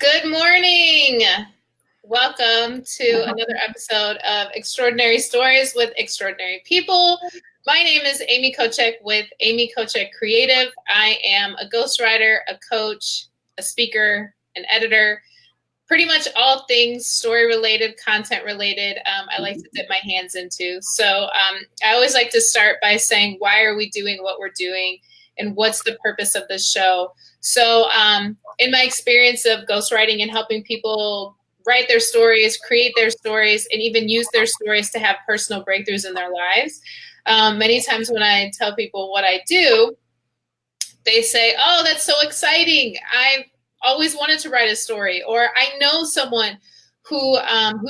Good morning. Welcome to another episode of Extraordinary Stories with Extraordinary People. My name is Amy Kochek with Amy Kochek Creative. I am a ghostwriter, a coach, a speaker, an editor, pretty much all things story related, content related. I like to dip my hands into. So I always like to start by saying, why are we doing what we're doing? And what's the purpose of this show? So in my experience of ghostwriting and helping people write their stories, create their stories, and even use their stories to have personal breakthroughs in their lives, many times when I tell people what I do, they say, oh, that's so exciting. I've always wanted to write a story, or I know someone who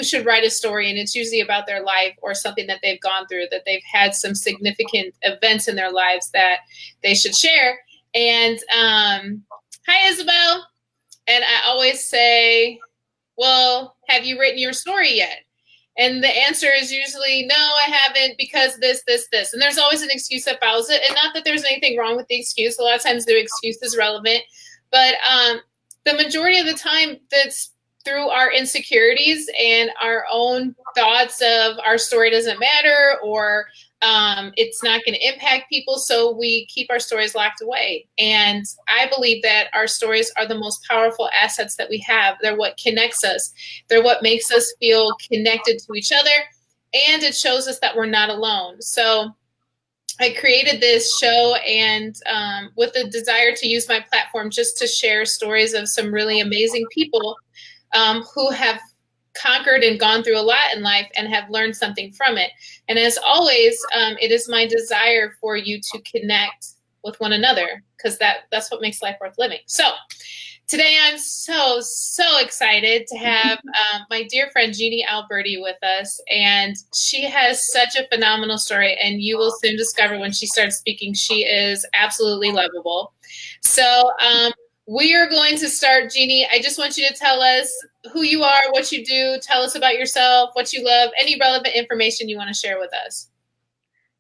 should write a story, and it's usually about their life or something that they've gone through, that they've had some significant events in their lives that they should share. And hi, Isabel. And I always say, well, have you written your story yet? And the answer is usually, no, I haven't, because this. And there's always an excuse that follows it. And not that there's anything wrong with the excuse. A lot of times the excuse is relevant. But the majority of the time, that's through our insecurities and our own thoughts of our story doesn't matter, or it's not going to impact people. So we keep our stories locked away. And I believe that our stories are the most powerful assets that we have. They're what connects us. They're what makes us feel connected to each other. And it shows us that we're not alone. So I created this show and with the desire to use my platform just to share stories of some really amazing people who have conquered and gone through a lot in life and have learned something from it. And as always, it is my desire for you to connect with one another, because that's what makes life worth living. So today I'm so excited to have my dear friend GeannieAlberti with us. And she has such a phenomenal story, and you will soon discover when she starts speaking, she is absolutely lovable. So we are going to start. Jeannie, I just want you to tell us who you are, what you do, tell us about yourself, what you love, any relevant information you want to share with us.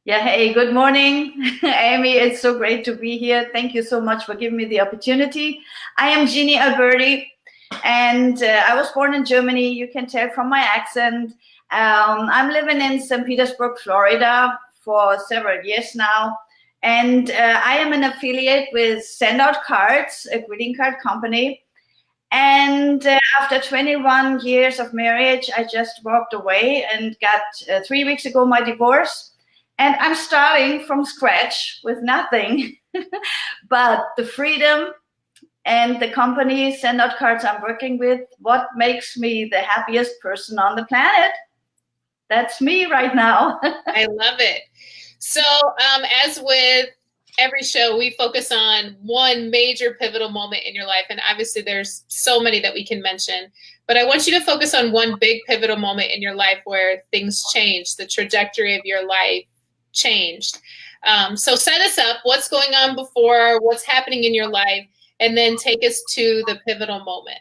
Yeah, hey, good morning, Amy. It's so great to be here. Thank you so much for giving me the opportunity. I am GeannieAlberti, and I was born in Germany. You can tell from my accent. I'm living in St. Petersburg, Florida for several years now. And I am an affiliate with SilverGirlCards, a greeting card company. And after 21 years of marriage, I just walked away and got 3 weeks ago my divorce. And I'm starting from scratch with nothing, but the freedom and the company, SilverGirlCards I'm working with, what makes me the happiest person on the planet. That's me right now. I love it. So as with every show, we focus on one major pivotal moment in your life. And obviously there's so many that we can mention, but I want you to focus on one big pivotal moment in your life where things changed, the trajectory of your life changed. So set us up, what's going on before, what's happening in your life, and then take us to the pivotal moment.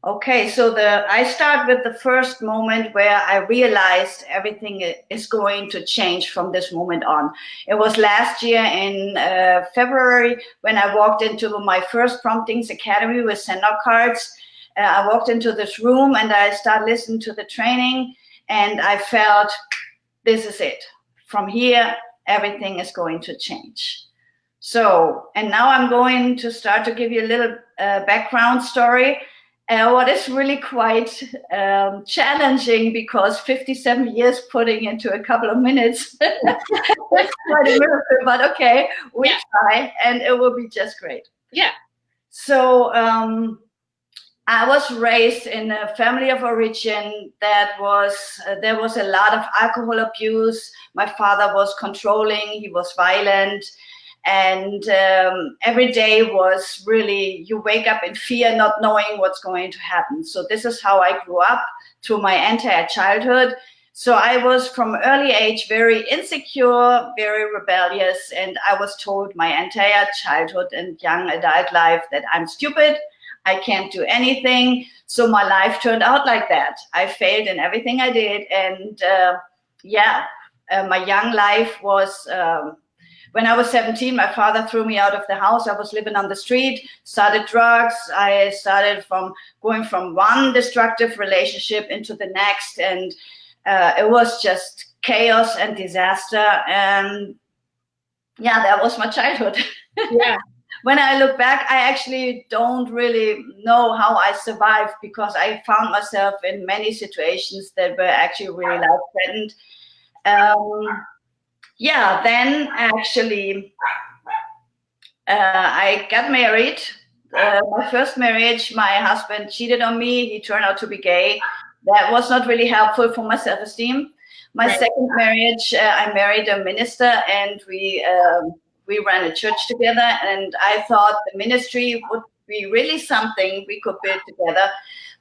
Okay, so I start with the first moment where I realized everything is going to change from this moment on. It was last year in February when I walked into my first Promptings Academy with SilverGirlCards. I walked into this room and I started listening to the training, and I felt this is it. From here, everything is going to change. So, and now I'm going to start to give you a little background story. What is really quite challenging, because 57 years putting into a couple of minutes, that's quite a miracle, but okay, we try and it will be just great. Yeah. So I was raised in a family of origin that there was a lot of alcohol abuse. My father was controlling, he was violent. And every day was really, you wake up in fear, not knowing what's going to happen. So this is how I grew up through my entire childhood. So I was from early age very insecure, very rebellious, and I was told my entire childhood and young adult life that I'm stupid, I can't do anything. So my life turned out like that. I failed in everything I did, and my young life was When I was 17, my father threw me out of the house. I was living on the street, started drugs. I started going from one destructive relationship into the next. And it was just chaos and disaster. And yeah, that was my childhood. Yeah. When I look back, I actually don't really know how I survived, because I found myself in many situations that were actually really life-threatened. Yeah, then actually I got married. My first marriage, my husband cheated on me. He turned out to be gay. That was not really helpful for my self-esteem. My second marriage, I married a minister, and we ran a church together, and I thought the ministry would be really something we could build together.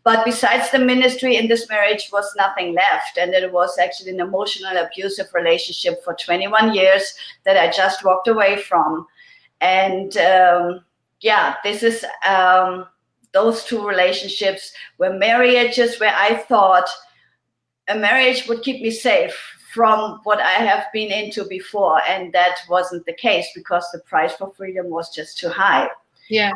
But besides the ministry, in this marriage was nothing left. And it was actually an emotional, abusive relationship for 21 years that I just walked away from. And yeah, this is those two relationships were marriages where I thought a marriage would keep me safe from what I have been into before. And that wasn't the case, because the price for freedom was just too high. Yeah.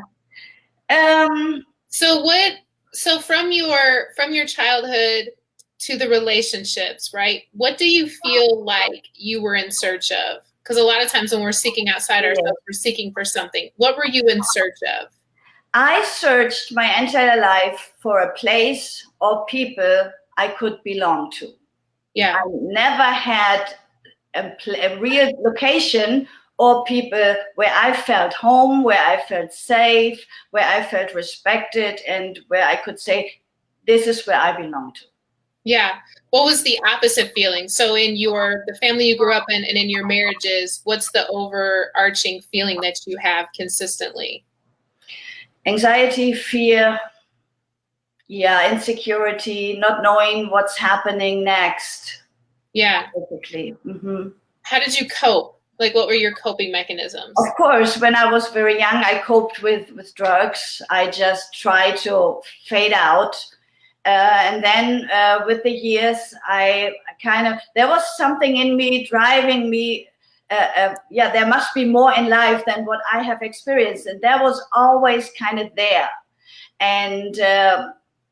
So from your childhood to the relationships, right? What do you feel like you were in search of? Because a lot of times when we're seeking outside ourselves, we're seeking for something. What were you in search of? I searched my entire life for a place or people I could belong to. Yeah. I never had a real location or people where I felt home, where I felt safe, where I felt respected, and where I could say, this is where I belong to. Yeah. What was the opposite feeling? So in the family you grew up in and in your marriages, what's the overarching feeling that you have consistently? Anxiety, fear, insecurity, not knowing what's happening next. Yeah. Basically. Mm-hmm. How did you cope? Like, what were your coping mechanisms? Of course, when I was very young, I coped with drugs. I just tried to fade out. And then with the years, there was something in me driving me. There must be more in life than what I have experienced. And that was always kind of there. And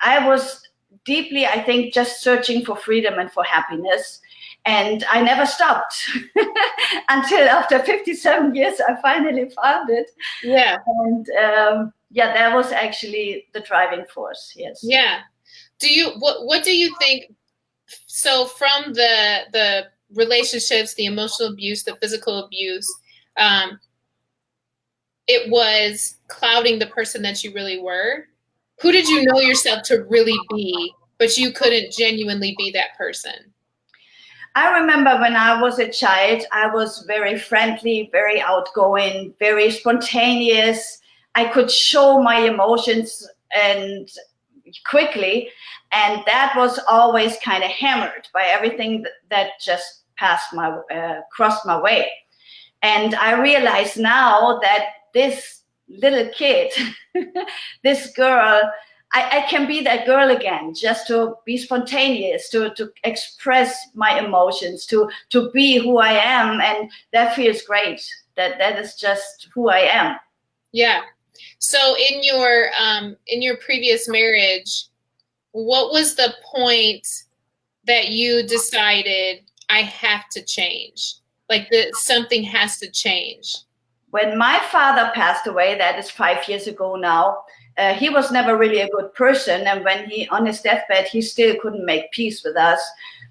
I was deeply, I think, just searching for freedom and for happiness. And I never stopped until after 57 years, I finally found it. Yeah. And that was actually the driving force. Yes. Yeah. What do you think? So from the relationships, the emotional abuse, the physical abuse, it was clouding the person that you really were. Who did you know yourself to really be, but you couldn't genuinely be that person? I remember when I was a child, I was very friendly, very outgoing, very spontaneous. I could show my emotions and quickly, and that was always kind of hammered by everything that just crossed my way. And I realize now that this little kid, this girl, I can be that girl again, just to be spontaneous, to express my emotions, to be who I am. And that feels great. That is just who I am. Yeah. So in your previous marriage, what was the point that you decided I have to change? Like something has to change? When my father passed away, that is 5 years ago now, he was never really a good person. And when on his deathbed, he still couldn't make peace with us.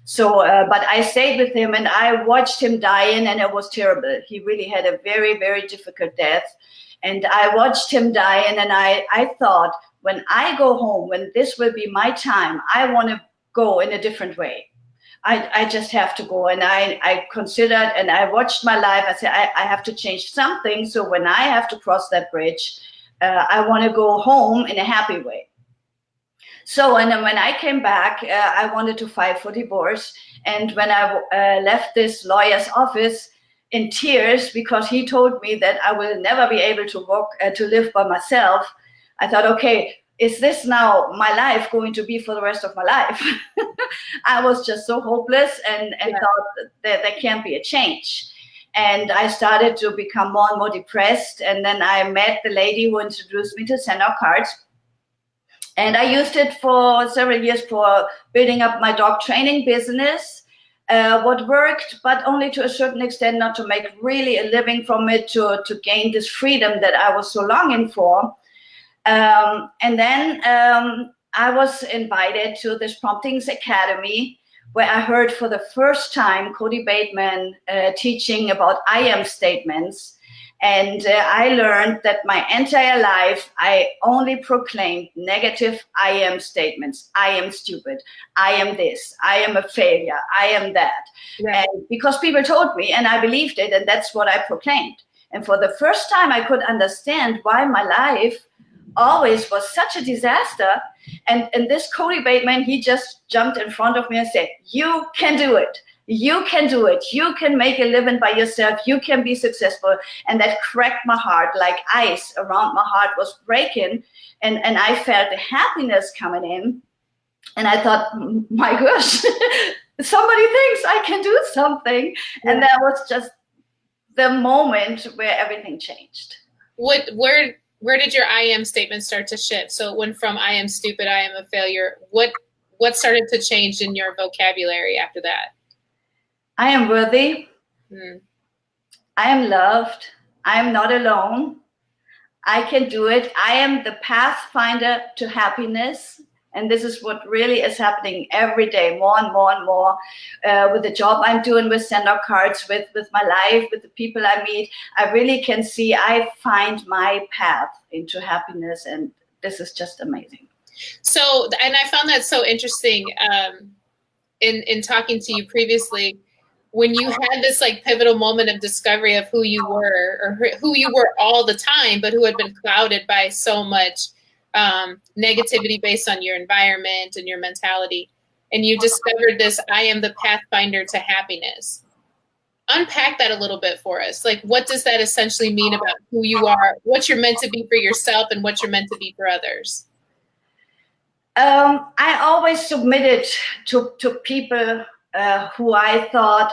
So, but I stayed with him and I watched him dying, and it was terrible. He really had a very, very difficult death. And I watched him dying, and I thought, when I go home, when this will be my time, I want to go in a different way. I just have to go. And I considered, and I watched my life. I said, I have to change something. So when I have to cross that bridge, I want to go home in a happy way. So, and then when I came back, I wanted to file for divorce. And when I left this lawyer's office in tears, because he told me that I will never be able to live by myself, I thought, okay, is this now my life going to be for the rest of my life? I was just so hopeless and thought that there can't be a change. And I started to become more and more depressed. And then I met the lady who introduced me to SilverGirlCards. And I used it for several years for building up my dog training business. What worked, but only to a certain extent, not to make really a living from it, to gain this freedom that I was so longing for. And then I was invited to this Promptings Academy, where I heard for the first time Cody Bateman teaching about I am statements. And I learned that my entire life, I only proclaimed negative I am statements. I am stupid. I am this. I am a failure. I am that. Yeah. And because people told me, and I believed it, and that's what I proclaimed. And for the first time, I could understand why my life always was such a disaster. And this Cody Bateman, he just jumped in front of me and said, you can do it. You can do it. You can make a living by yourself. You can be successful. And that cracked my heart, like ice around my heart was breaking. And I felt the happiness coming in. And I thought, my gosh, somebody thinks I can do something. Yeah. And that was just the moment where everything changed. Where did your I am statement start to shift? So it went from I am stupid, I am a failure. What started to change in your vocabulary after that? I am worthy. I am loved. I am not alone. I can do it. I am the pathfinder to happiness. And this is what really is happening every day, more and more and more, with the job I'm doing with SilverGirlCards, with my life, with the people I meet. I really can see I find my path into happiness, and this is just amazing. So, and I found that so interesting in talking to you previously, when you had this like pivotal moment of discovery of who you were, or who you were all the time, but who had been clouded by so much negativity based on your environment and your mentality, and you discovered this I am the pathfinder to happiness. Unpack that a little bit for us. Like, what does that essentially mean about who you are, what you're meant to be for yourself, and what you're meant to be for others? I always submitted to people who I thought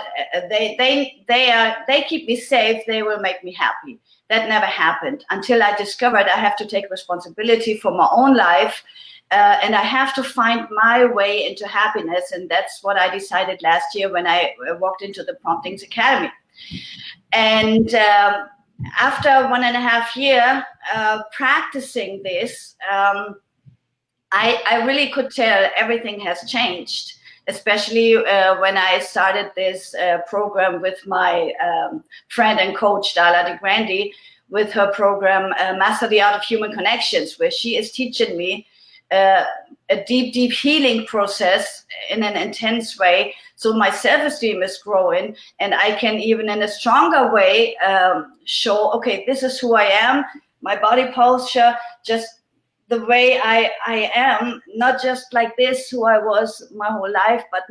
they keep me safe, they will make me happy. That never happened until I discovered I have to take responsibility for my own life, and I have to find my way into happiness. And that's what I decided last year when I walked into the Promptings Academy. And after 1.5 years practicing this, I really could tell everything has changed. Especially when I started this program with my friend and coach, Darla DeGrandi, with her program, Master the Art of Human Connections, where she is teaching me a deep, deep healing process in an intense way. So my self-esteem is growing, and I can even in a stronger way show, okay, this is who I am, my body posture, just the way I am, not just like this, who I was my whole life, but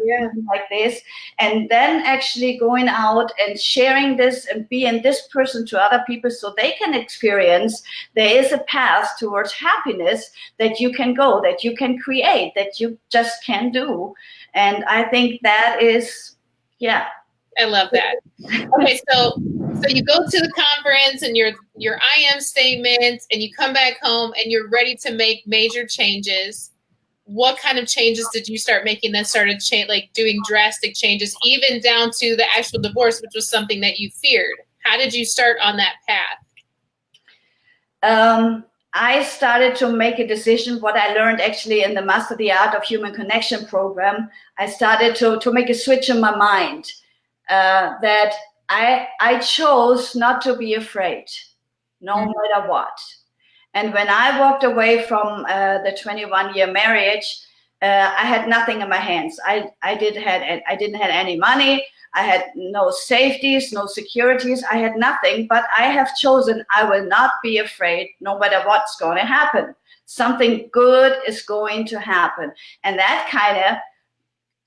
like this. And then actually going out and sharing this and being this person to other people so they can experience there is a path towards happiness that you can go, that you can create, that you just can do. And I think that is, yeah. I love that. Okay, so you go to the conference and your I am statement, and you come back home and you're ready to make major changes. What kind of changes did you start making that started like doing drastic changes, even down to the actual divorce, which was something that you feared? How did you start on that path? I started to make a decision, what I learned actually in the Master the Art of Human Connection program. I started to make a switch in my mind. That I chose not to be afraid, no matter what. And when I walked away from the 21-year marriage, I had nothing in my hands. I didn't have any money. I had no safeties, no securities. I had nothing, but I have chosen I will not be afraid no matter what's going to happen. Something good is going to happen. And that kind of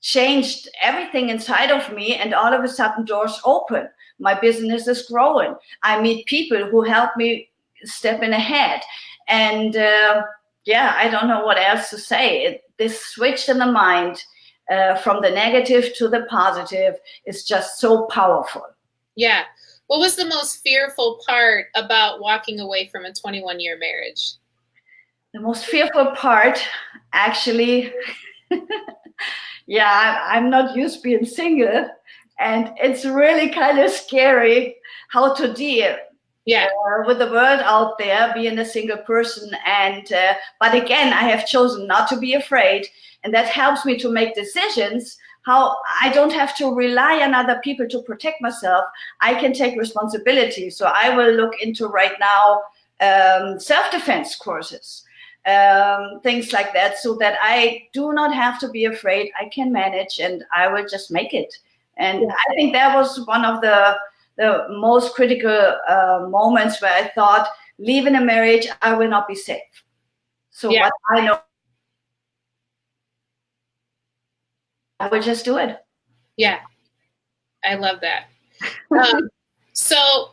changed everything inside of me, and all of a sudden doors open. My business is growing. I meet people who help me stepping ahead. And I don't know what else to say. This switch in the mind from the negative to the positive is just so powerful. Yeah. What was the most fearful part about walking away from a 21-year marriage? The most fearful part, actually, yeah, I'm not used to being single, and it's really kind of scary how to deal with the world out there, being a single person. And but again, I have chosen not to be afraid, and that helps me to make decisions. How I don't have to rely on other people to protect myself. I can take responsibility. So I will look into right now self-defense courses, things like that, so that I do not have to be afraid. I can manage, and I will just make it. And I think that was one of the most critical moments where I thought, leaving a marriage, I will not be safe. So what I know, I will just do it. Yeah, I love that. So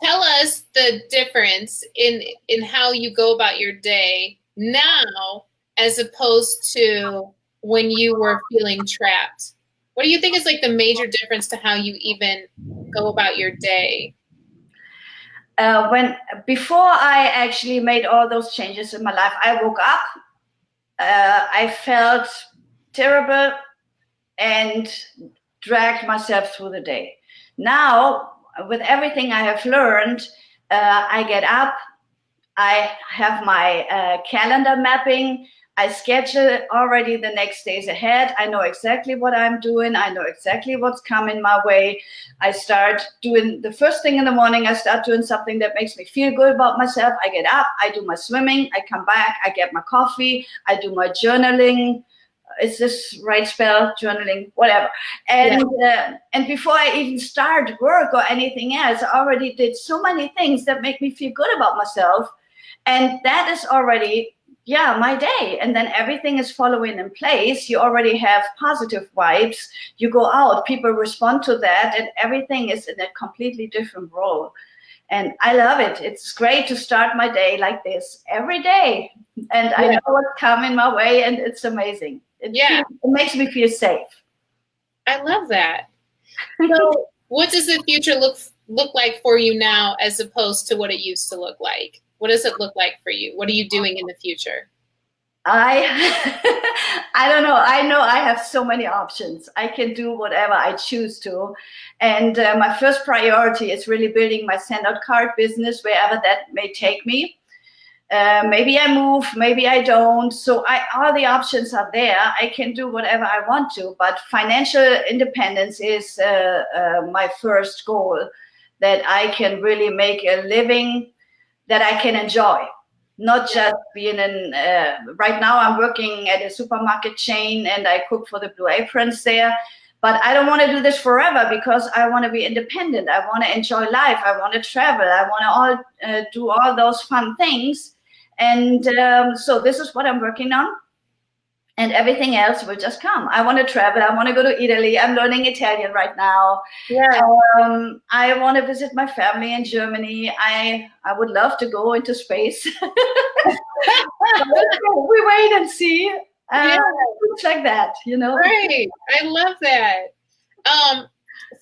tell us the difference in how you go about your day now as opposed to when you were feeling trapped. What do you think is like the major difference to how you even go about your day? Before I actually made all those changes in my life, I woke up, I felt terrible and dragged myself through the day. Now, with everything I have learned, I get up, I have my calendar mapping, I schedule already the next days ahead. I know exactly what I'm doing. I know exactly what's coming my way. I start doing the first thing in the morning. I start doing something that makes me feel good about myself. I get up, I do my swimming, I come back, I get my coffee, I do my journaling. Is this right spell? Journaling, whatever. And and before I even start work or anything else, I already did so many things that make me feel good about myself. And that is already, my day. And then everything is following in place. You already have positive vibes. You go out, people respond to that, and everything is in a completely different role. And I love it. It's great to start my day like this every day. And I know what's coming my way, and it's amazing. It makes me feel safe. I love that. So what does the future look like for you now as opposed to what it used to look like? What does it look like for you? What are you doing in the future? I don't know. I know I have so many options. I can do whatever I choose to. And my first priority is really building my send-out card business, wherever that may take me. Maybe I move, maybe I don't. So all the options are there. I can do whatever I want to, but financial independence is my first goal, that I can really make a living that I can enjoy. Not just being in, right now I'm working at a supermarket chain and I cook for the Blue Aprons there, but I don't want to do this forever because I want to be independent. I want to enjoy life. I want to travel. I want to do all those fun things. And so this is what I'm working on. And everything else will just come. I want to travel. I want to go to Italy. I'm learning Italian right now. I want to visit my family in Germany. I would love to go into space. We wait and see. Things like that, Right. I love that.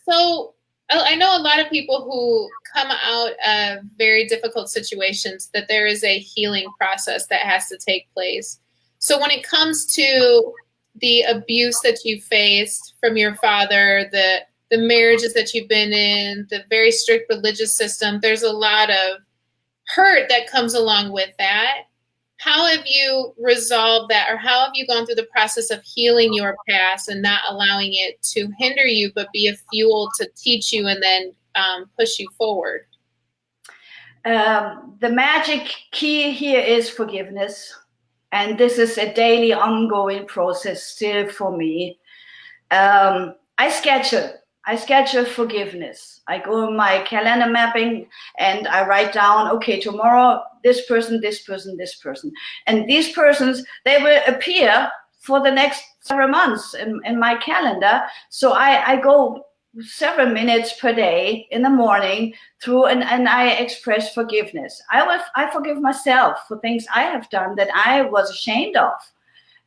So I know a lot of people who come out of very difficult situations, that there is a healing process that has to take place. So when it comes to the abuse that you faced from your father, the marriages that you've been in, the very strict religious system, there's a lot of hurt that comes along with that. How have you resolved that, or how have you gone through the process of healing your past and not allowing it to hinder you, but be a fuel to teach you and then push you forward? The magic key here is forgiveness. And this is a daily ongoing process still for me. I schedule forgiveness. I go in my calendar mapping and I write down, okay, tomorrow, this person, this person, this person. And these persons, they will appear for the next several months in my calendar. So I go several minutes per day in the morning through and I express forgiveness. I forgive myself for things I have done that I was ashamed of.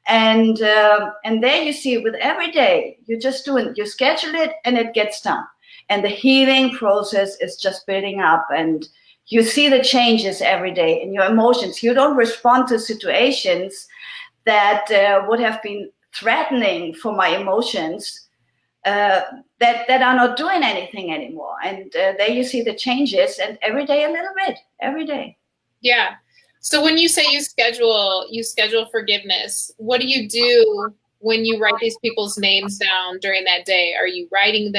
And there you see, with every day, you just do it, you schedule it and it gets done. And the healing process is just building up, and you see the changes every day in your emotions. You don't respond to situations that would have been threatening for my emotions, that are not doing anything anymore. And there you see the changes, and every day a little bit, every day. Yeah. So when you say you schedule forgiveness, what do you do when you write these people's names down during that day? Are you writing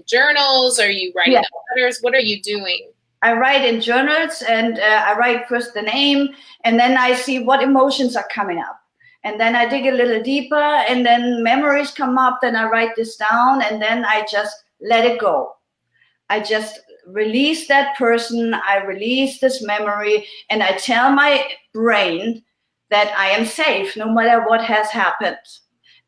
journals? Are you writing them letters? What are you doing? I write in journals, and I write first the name, and then I see what emotions are coming up. And then I dig a little deeper, and then memories come up. Then I write this down, and then I just let it go. I just release that person. I release this memory, and I tell my brain that I am safe no matter what has happened.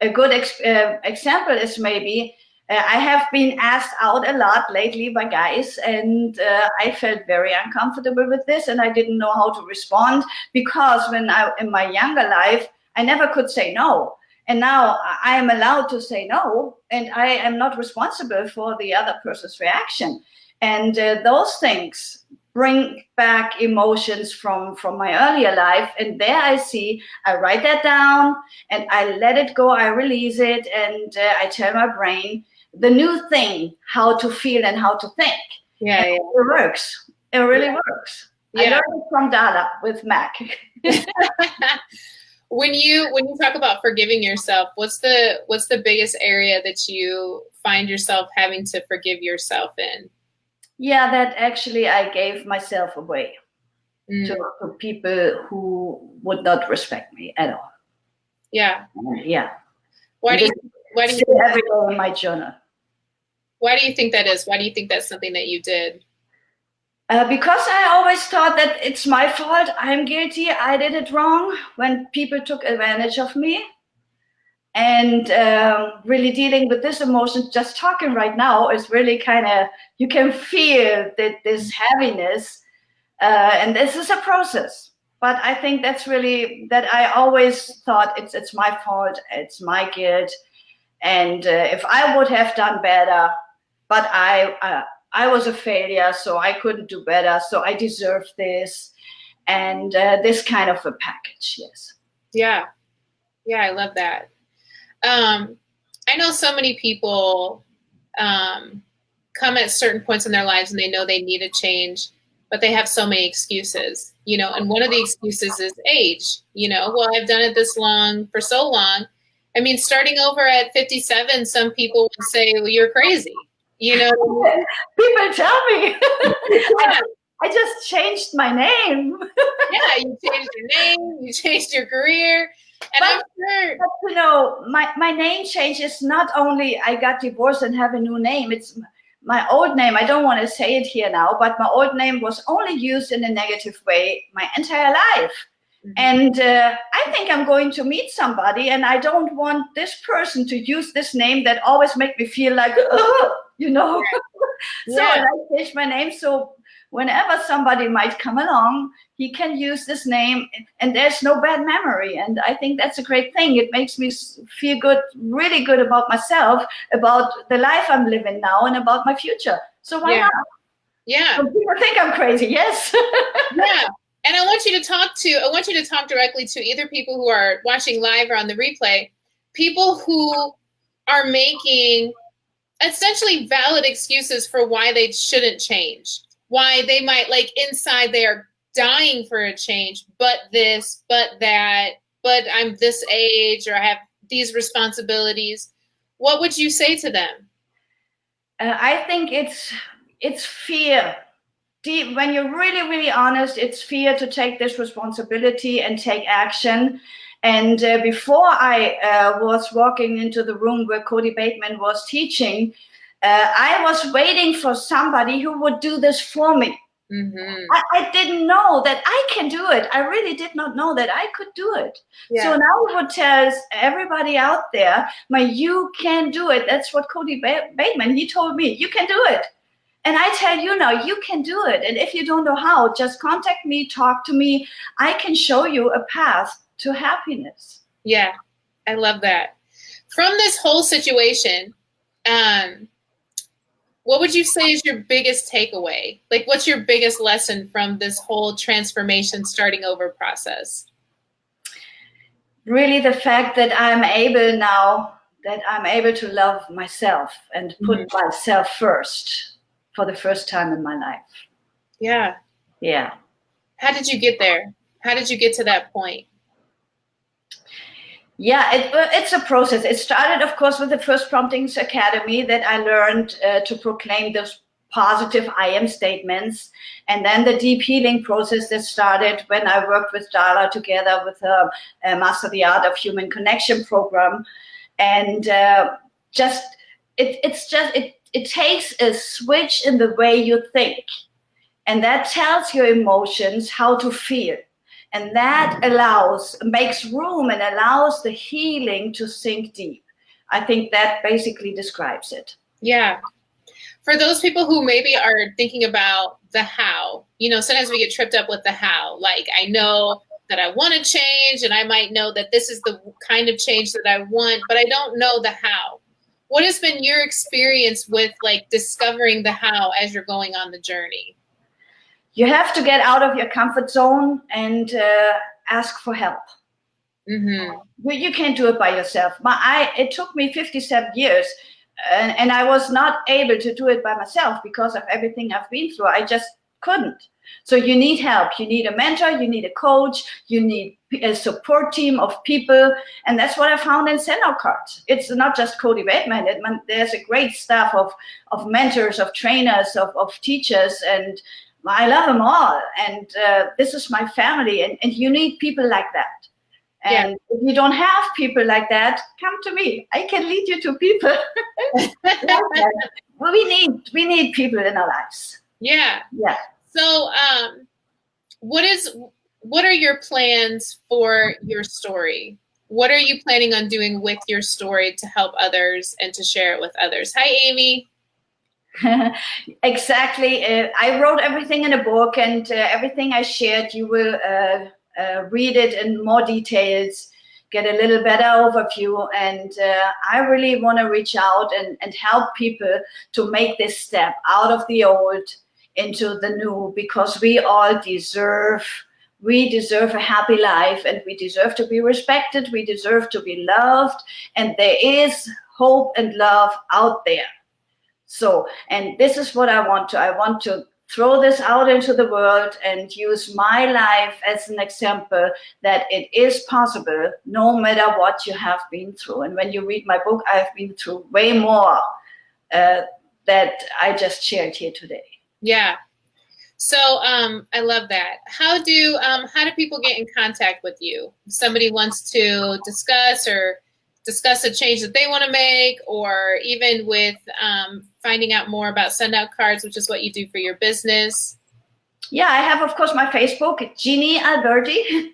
A good example is maybe I have been asked out a lot lately by guys, and I felt very uncomfortable with this, and I didn't know how to respond, because in my younger life, I never could say no. And now I am allowed to say no, and I am not responsible for the other person's reaction. And those things bring back emotions from my earlier life. And there I write that down, and I let it go, I release it, and I tell my brain the new thing, how to feel and how to think. Yeah, It works. It really works. I learned it from Dala with Mac. When you talk about forgiving yourself, what's the biggest area that you find yourself having to forgive yourself in? Yeah, that actually I gave myself away to people who would not respect me at all. Yeah. Yeah. Why do you every day in my journal? Why do you think that is? Why do you think that's something that you did? Because I always thought that it's my fault. I'm guilty. I did it wrong when people took advantage of me. And really dealing with this emotion, just talking right now, is really kind of, you can feel that this heaviness. And this is a process. But I think that's really, that I always thought it's my fault. It's my guilt. And if I would have done better, but I was a failure, so I couldn't do better, so I deserve this, and this kind of a package. Yes. Yeah, I love that. I know so many people come at certain points in their lives and they know they need a change, but they have so many excuses, and one of the excuses is age. Well, I've done it this long, for so long. I mean, starting over at 57, some people would say, well, you're crazy. People tell me. I just changed my name. Yeah, you changed your name, you changed your career. And I'm sure. But, my name change is not only I got divorced and have a new name. It's my old name. I don't want to say it here now, but my old name was only used in a negative way my entire life. And I think I'm going to meet somebody, and I don't want this person to use this name that always make me feel like, So I changed my name. So whenever somebody might come along, he can use this name, and there's no bad memory. And I think that's a great thing. It makes me feel good, really good about myself, about the life I'm living now, and about my future. So why not? Yeah. So people think I'm crazy. Yes. Yeah. And I want you to talk directly to either people who are watching live or on the replay, people who are making essentially valid excuses for why they shouldn't change, why they might, like, inside they are dying for a change, but this, but that, but I'm this age, or I have these responsibilities. What would you say to them? I think it's fear. Deep, when you're really, really honest, it's fear to take this responsibility and take action. And before I was walking into the room where Cody Bateman was teaching, I was waiting for somebody who would do this for me. Mm-hmm. I didn't know that I can do it. I really did not know that I could do it. Yeah. So now I would tell everybody out there, you can do it. That's what Cody Bateman, he told me, you can do it. And I tell you now, you can do it. And if you don't know how, just contact me, talk to me. I can show you a path to happiness. Yeah, I love that. From this whole situation, What would you say is your biggest takeaway? Like, what's your biggest lesson from this whole transformation, starting over process? Really, the fact that I'm able now, that I'm able to love myself and put myself first for the first time in my life. Yeah. Yeah. How did you get there? How did you get to that point? Yeah, it's a process. It started, of course, with the First Promptings Academy, that I learned to proclaim those positive I am statements. And then the deep healing process that started when I worked with Darla together with her Master the Art of Human Connection program. And it takes a switch in the way you think. And that tells your emotions how to feel. And that makes room and allows the healing to sink deep. I think that basically describes it. Yeah. For those people who maybe are thinking about the how, you know, sometimes we get tripped up with the how. Like, I know that I want to change, and I might know that this is the kind of change that I want, but I don't know the how. What has been your experience with like discovering the how as you're going on the journey? You have to get out of your comfort zone and ask for help. You can't do it by yourself. It took me 57 years, and I was not able to do it by myself because of everything I've been through. I just couldn't. So you need help. You need a mentor. You need a coach. You need a support team of people. And that's what I found in SilverGirlCards. It's not just Cody Bateman. There's a great staff of mentors, of trainers, of teachers, and I love them all. And this is my family. And you need people like that. And if you don't have people like that, come to me. I can lead you to people. Well, we need people in our lives. Yeah. Yeah. So what are your plans for your story? What are you planning on doing with your story to help others and to share it with others? Hi, Amy. Exactly. I wrote everything in a book, and everything I shared, you will read it in more details, get a little better overview. And I really want to reach out and help people to make this step out of the old into the new, because we all deserve a happy life, and we deserve to be respected. We deserve to be loved, and there is hope and love out there. So, and this is what I want to throw this out into the world and use my life as an example that it is possible no matter what you have been through. And when you read my book, I've been through way more that I just shared here today. Yeah. So I love that. How do people get in contact with you? If somebody wants to discuss a change that they want to make, or even with finding out more about Send Out Cards, which is what you do for your business. Yeah, I have, of course, my Facebook, GeannieAlberti.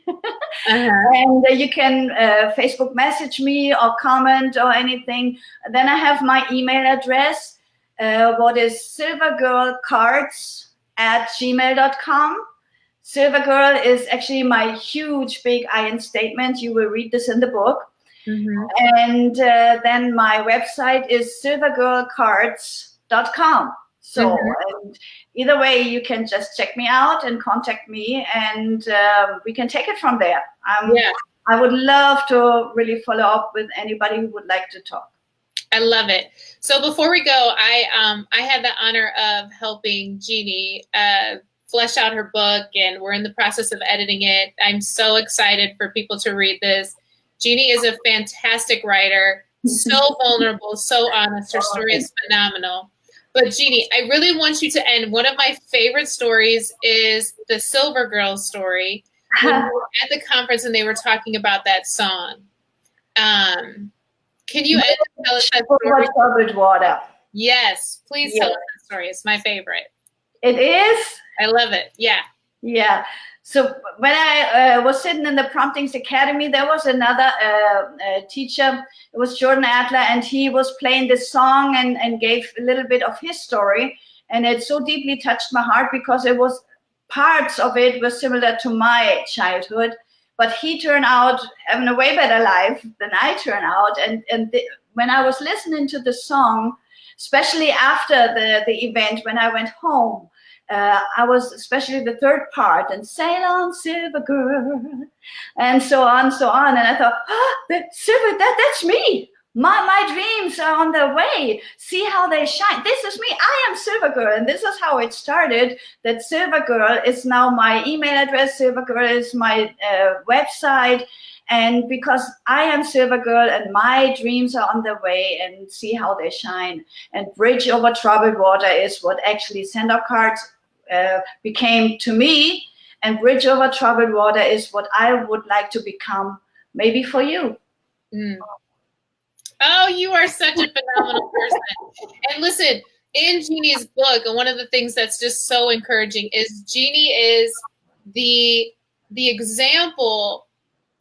And you can Facebook message me or comment or anything. Then I have my email address, what is SilverGirlCards@gmail.com. SilverGirl is actually my huge, big I am statement. You will read this in the book. And then my website is SilverGirlCards.com. So and either way, you can just check me out and contact me, and we can take it from there. I would love to really follow up with anybody who would like to talk. I love it. So before we go, I had the honor of helping Jeannie flesh out her book, and we're in the process of editing it. I'm so excited for people to read this. Jeannie is a fantastic writer, so vulnerable, so honest. Her story is phenomenal. But Jeannie, I really want you to end. One of my favorite stories is the Silver Girl story. When we were at the conference and they were talking about that song. Can you tell us that story? Troubled water. Yes, please tell us that story. It's my favorite. It is? I love it. Yeah. Yeah. So when I was sitting in the Promptings Academy, there was another teacher. It was Jordan Adler, and he was playing this song and gave a little bit of his story. And it so deeply touched my heart because it was parts of it were similar to my childhood. But he turned out having a way better life than I turned out. And when I was listening to the song, especially after the event when I went home. I was especially the third part, and sail on, silver girl, and so on, so on. And I thought, that's me. My dreams are on their way. See how they shine. This is me. I am Silver Girl, and this is how it started. That Silver Girl is now my email address. Silver Girl is my website. And because I am Silver Girl and my dreams are on their way, and see how they shine. And Bridge Over Troubled Water is what actually SilverGirlCards became to me. And Bridge Over Troubled Water is what I would like to become, maybe for you. Mm. Oh, you are such a phenomenal person. And listen, in Jeannie's book, and one of the things that's just so encouraging is Jeannie is the example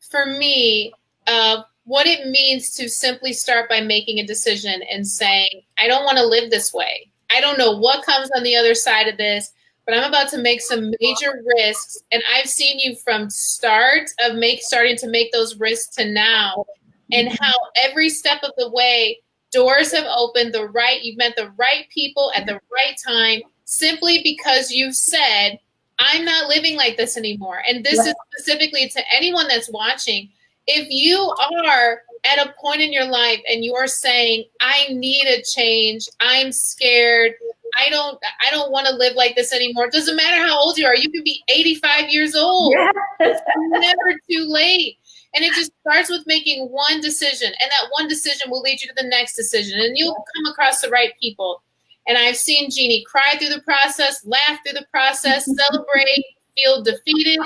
for me of what it means to simply start by making a decision and saying, I don't want to live this way. I don't know what comes on the other side of this, but I'm about to make some major risks. And I've seen you from start of starting to make those risks to now, and how every step of the way, doors have opened, you've met the right people at the right time, simply because you said, I'm not living like this anymore. And this is specifically to anyone that's watching. If you are at a point in your life and you are saying, I need a change, I'm scared, I don't want to live like this anymore. It doesn't matter how old you are. You can be 85 years old. It's never too late. And it just starts with making one decision. And that one decision will lead you to the next decision. And you'll come across the right people. And I've seen Jeannie cry through the process, laugh through the process, celebrate, feel defeated,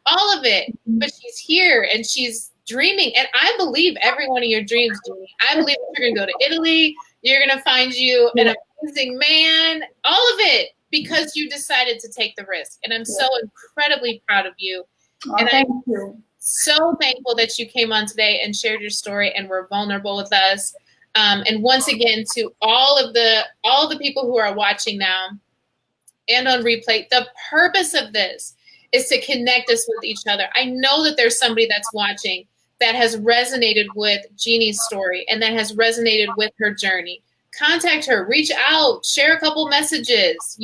all of it. But she's here and she's dreaming. And I believe every one of your dreams, Jeannie. I believe that you're going to go to Italy. You're going to find you an amazing man, all of it, because you decided to take the risk. And I'm so incredibly proud of you. And thank you. So thankful that you came on today and shared your story and were vulnerable with us. And once again, to all of the people who are watching now and on replay, the purpose of this is to connect us with each other. I know that there's somebody that's watching that has resonated with Jeannie's story and that has resonated with her journey. Contact her, reach out, share a couple messages,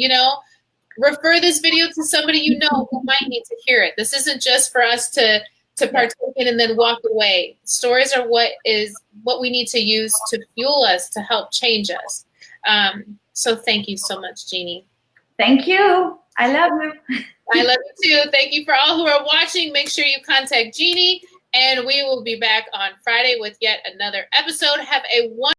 refer this video to somebody you know who might need to hear it. This isn't just for us to partake in and then walk away. Stories are what we need to use to fuel us, to help change us. So thank you so much, Jeannie. Thank you. I love you. I love you too. Thank you for all who are watching. Make sure you contact Jeannie, and we will be back on Friday with yet another episode. Have a wonderful